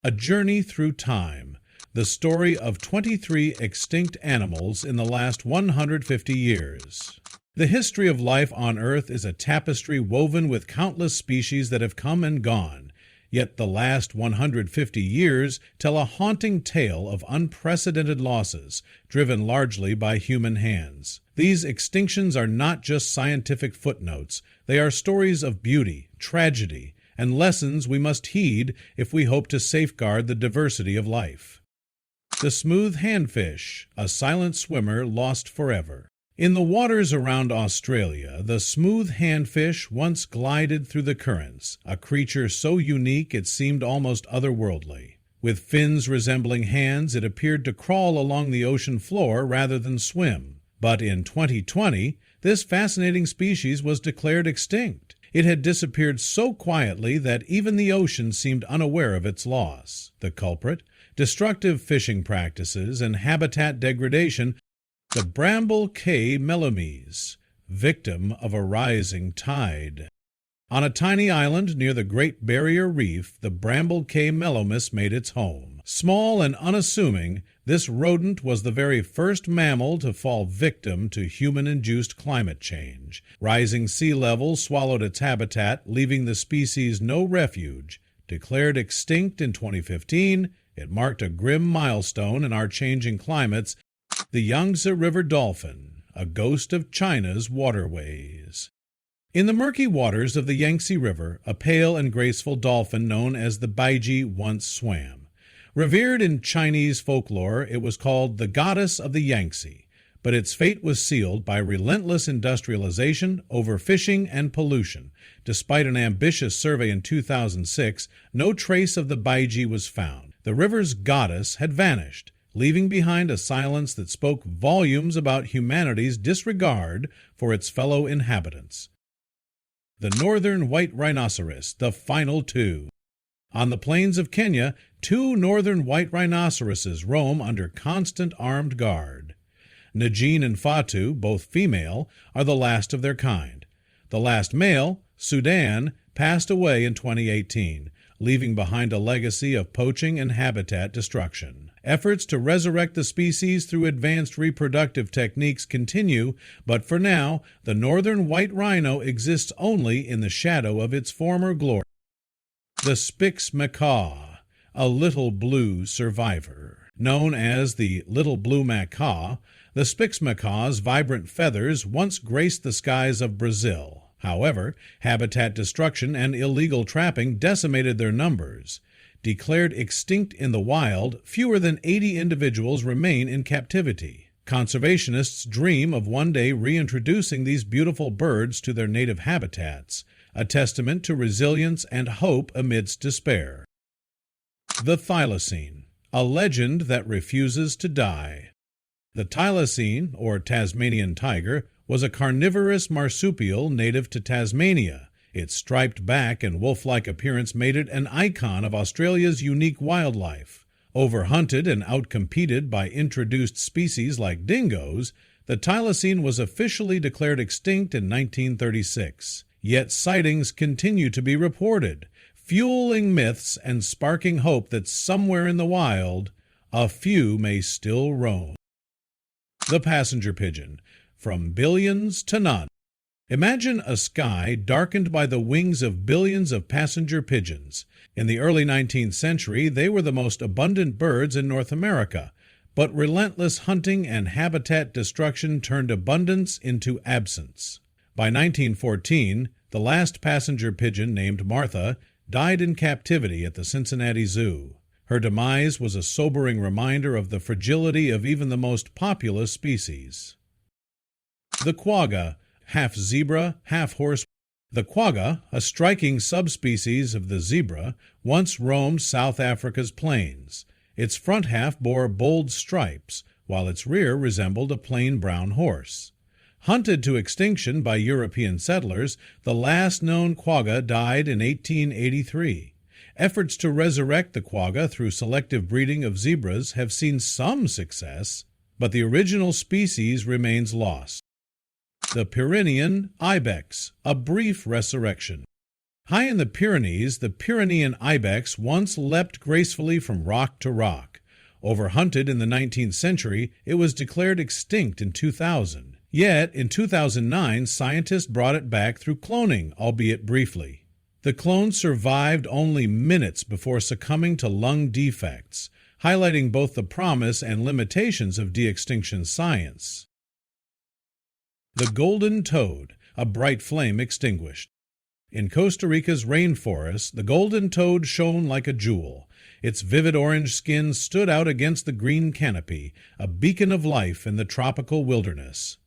A Journey Through Time, the story of 23 extinct animals in the last 150 years. The history of life on Earth is a tapestry woven with countless species that have come and gone, yet the last 150 years tell a haunting tale of unprecedented losses, driven largely by human hands. These extinctions are not just scientific footnotes, they are stories of beauty, tragedy, and lessons we must heed if we hope to safeguard the diversity of life. The smooth handfish, a silent swimmer lost forever. In the waters around Australia, the smooth handfish once glided through the currents, a creature so unique it seemed almost otherworldly. With fins resembling hands, it appeared to crawl along the ocean floor rather than swim. But in 2020, this fascinating species was declared extinct. It had disappeared so quietly that even the ocean seemed unaware of its loss. The culprit? Destructive fishing practices and habitat degradation. The bramble K. melomys, victim of a rising tide. On a tiny island near the Great Barrier Reef, the bramble K. melomys made its home. Small and unassuming, this rodent was the very first mammal to fall victim to human-induced climate change. Rising sea levels swallowed its habitat, leaving the species no refuge. Declared extinct in 2015, it marked a grim milestone in our changing climates. The Yangtze River dolphin, a ghost of China's waterways. In the murky waters of the Yangtze River, a pale and graceful dolphin known as the baiji once swam. Revered in Chinese folklore, it was called the goddess of the Yangtze, but its fate was sealed by relentless industrialization, overfishing, and pollution. Despite an ambitious survey in 2006, no trace of the baiji was found. The river's goddess had vanished, leaving behind a silence that spoke volumes about humanity's disregard for its fellow inhabitants. The northern white rhinoceros, the final two. On the plains of Kenya, 2 northern white rhinoceroses roam under constant armed guard. Najin and Fatu, both female, are the last of their kind. The last male, Sudan, passed away in 2018, leaving behind a legacy of poaching and habitat destruction. Efforts to resurrect the species through advanced reproductive techniques continue, but for now, the northern white rhino exists only in the shadow of its former glory. The Spix macaw, a little blue survivor. Known as the little blue macaw, the Spix macaw's vibrant feathers once graced the skies of Brazil. However, habitat destruction and illegal trapping decimated their numbers. Declared extinct in the wild, fewer than 80 individuals remain in captivity. Conservationists dream of one day reintroducing these beautiful birds to their native habitats, a testament to resilience and hope amidst despair. The thylacine, a legend that refuses to die. The thylacine, or Tasmanian tiger, was a carnivorous marsupial native to Tasmania. Its striped back and wolf-like appearance made it an icon of Australia's unique wildlife. Overhunted and outcompeted by introduced species like dingoes, the thylacine was officially declared extinct in 1936. Yet sightings continue to be reported, fueling myths and sparking hope that somewhere in the wild, a few may still roam. The passenger pigeon, from billions to none. Imagine a sky darkened by the wings of billions of passenger pigeons. In the early 19th century, they were the most abundant birds in North America, but relentless hunting and habitat destruction turned abundance into absence. By 1914, the last passenger pigeon, named Martha, died in captivity at the Cincinnati Zoo. Her demise was a sobering reminder of the fragility of even the most populous species. The quagga, half zebra, half horse. The quagga, a striking subspecies of the zebra, once roamed South Africa's plains. Its front half bore bold stripes, while its rear resembled a plain brown horse. Hunted to extinction by European settlers, the last known quagga died in 1883. Efforts to resurrect the quagga through selective breeding of zebras have seen some success, but the original species remains lost. The Pyrenean ibex, a brief resurrection. High in the Pyrenees, the Pyrenean ibex once leapt gracefully from rock to rock. Overhunted in the 19th century, it was declared extinct in 2000. Yet, in 2009, scientists brought it back through cloning, albeit briefly. The clone survived only minutes before succumbing to lung defects, highlighting both the promise and limitations of de-extinction science. The golden toad, a bright flame extinguished. In Costa Rica's rainforest, the golden toad shone like a jewel. Its vivid orange skin stood out against the green canopy, a beacon of life in the tropical wilderness.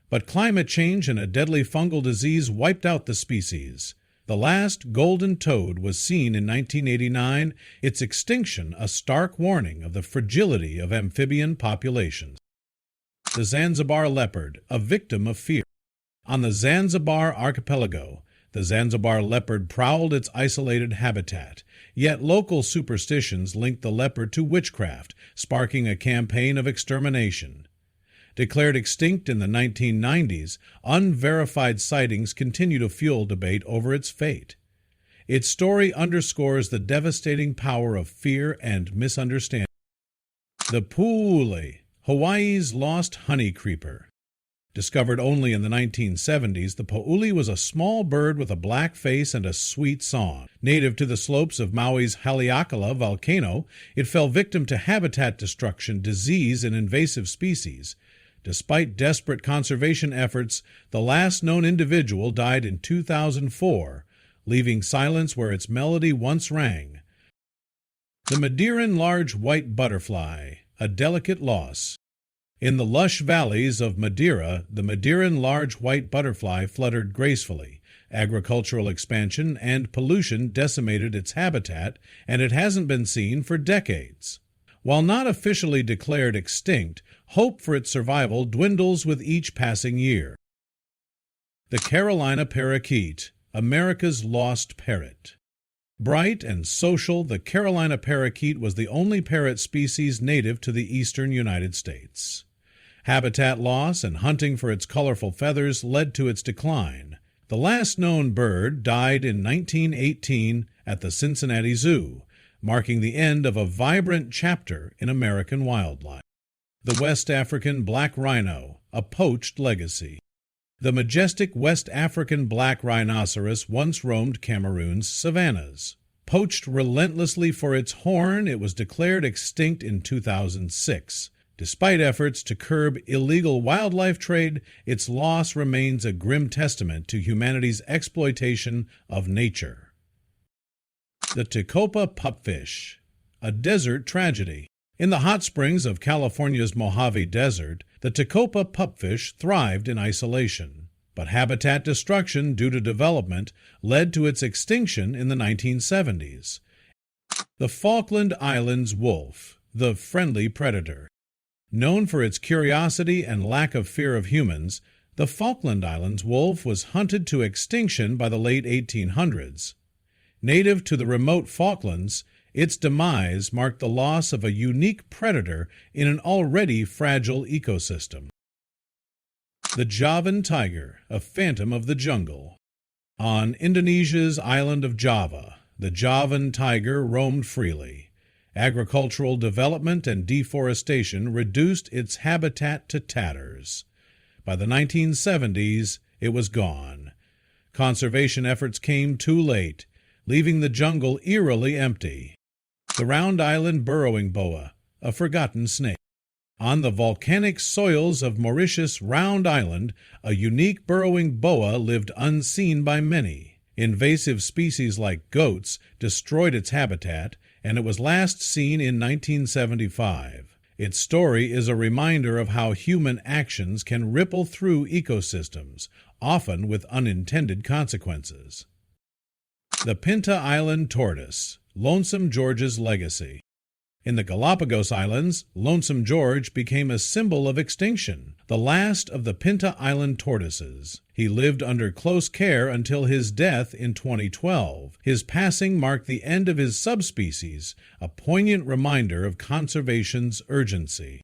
But climate change and a deadly fungal disease wiped out the species. The last golden toad was seen in 1989, its extinction a stark warning of the fragility of amphibian populations. The Zanzibar leopard, a victim of fear. On the Zanzibar archipelago, the Zanzibar leopard prowled its isolated habitat, yet local superstitions linked the leopard to witchcraft, sparking a campaign of extermination. Declared extinct in the 1990s, unverified sightings continue to fuel debate over its fate. Its story underscores the devastating power of fear and misunderstanding. The pu'uli, Hawaii's lost honey creeper. Discovered only in the 1970s, the pu'uli was a small bird with a black face and a sweet song. Native to the slopes of Maui's Haleakala volcano, it fell victim to habitat destruction, disease, and invasive species. Despite desperate conservation efforts, the last known individual died in 2004, leaving silence where its melody once rang. The Madeiran large white butterfly, a delicate loss. In the lush valleys of Madeira, the Madeiran large white butterfly fluttered gracefully. Agricultural expansion and pollution decimated its habitat, and it hasn't been seen for decades. While not officially declared extinct, hope for its survival dwindles with each passing year. The Carolina parakeet, America's lost parrot. Bright and social, the Carolina parakeet was the only parrot species native to the eastern United States. Habitat loss and hunting for its colorful feathers led to its decline. The last known bird died in 1918 at the Cincinnati Zoo, marking the end of a vibrant chapter in American wildlife. The West African black rhino, a poached legacy. The majestic West African black rhinoceros once roamed Cameroon's savannas. Poached relentlessly for its horn, it was declared extinct in 2006. Despite efforts to curb illegal wildlife trade, its loss remains a grim testament to humanity's exploitation of nature. The Tecopa pupfish, a desert tragedy. In the hot springs of California's Mojave Desert, the Tecopa pupfish thrived in isolation. But habitat destruction due to development led to its extinction in the 1970s. The Falkland Islands wolf, the friendly predator. Known for its curiosity and lack of fear of humans, the Falkland Islands wolf was hunted to extinction by the late 1800s. Native to the remote Falklands, its demise marked the loss of a unique predator in an already fragile ecosystem. The Javan tiger, a phantom of the jungle. On Indonesia's island of Java, the Javan tiger roamed freely. Agricultural development and deforestation reduced its habitat to tatters. By the 1970s, it was gone. Conservation efforts came too late, leaving the jungle eerily empty. The Round Island burrowing boa, a forgotten snake. On the volcanic soils of Mauritius' Round Island, a unique burrowing boa lived unseen by many. Invasive species like goats destroyed its habitat, and it was last seen in 1975. Its story is a reminder of how human actions can ripple through ecosystems, often with unintended consequences. The Pinta Island tortoise, Lonesome George's legacy. In the Galapagos Islands, Lonesome George became a symbol of extinction, the last of the Pinta Island tortoises. He lived under close care until his death in 2012. His passing marked the end of his subspecies, a poignant reminder of conservation's urgency.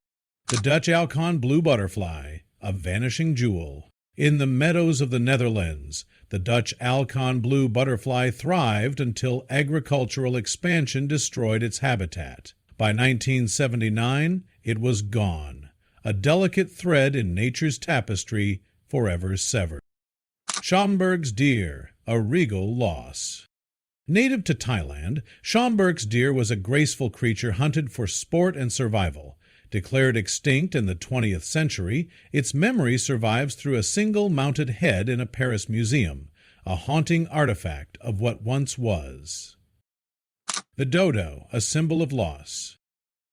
The Dutch Alcon blue butterfly, a vanishing jewel. In the meadows of the Netherlands, The Dutch Alcon blue butterfly thrived until agricultural expansion destroyed its habitat. By 1979, it was gone, a delicate thread in nature's tapestry forever severed. Schomburgk's deer, a regal loss. Native to Thailand, Schomburgk's deer was a graceful creature hunted for sport and survival. Declared extinct in the 20th century, its memory survives through a single mounted head in a Paris museum, a haunting artifact of what once was. The dodo, a symbol of loss.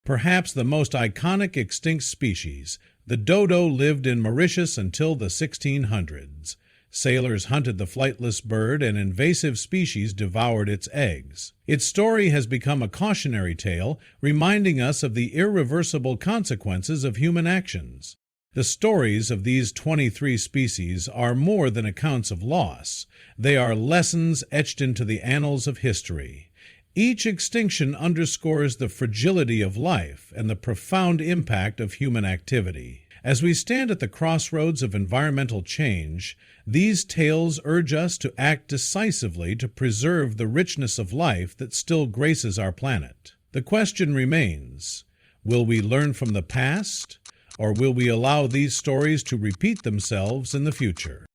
Perhaps the most iconic extinct species, the dodo lived in Mauritius until the 1600s. Sailors hunted the flightless bird, and invasive species devoured its eggs. Its story has become a cautionary tale, reminding us of the irreversible consequences of human actions. The stories of these 23 species are more than accounts of loss. They are lessons etched into the annals of history. Each extinction underscores the fragility of life and the profound impact of human activity. As we stand at the crossroads of environmental change, these tales urge us to act decisively to preserve the richness of life that still graces our planet. The question remains, will we learn from the past, or will we allow these stories to repeat themselves in the future?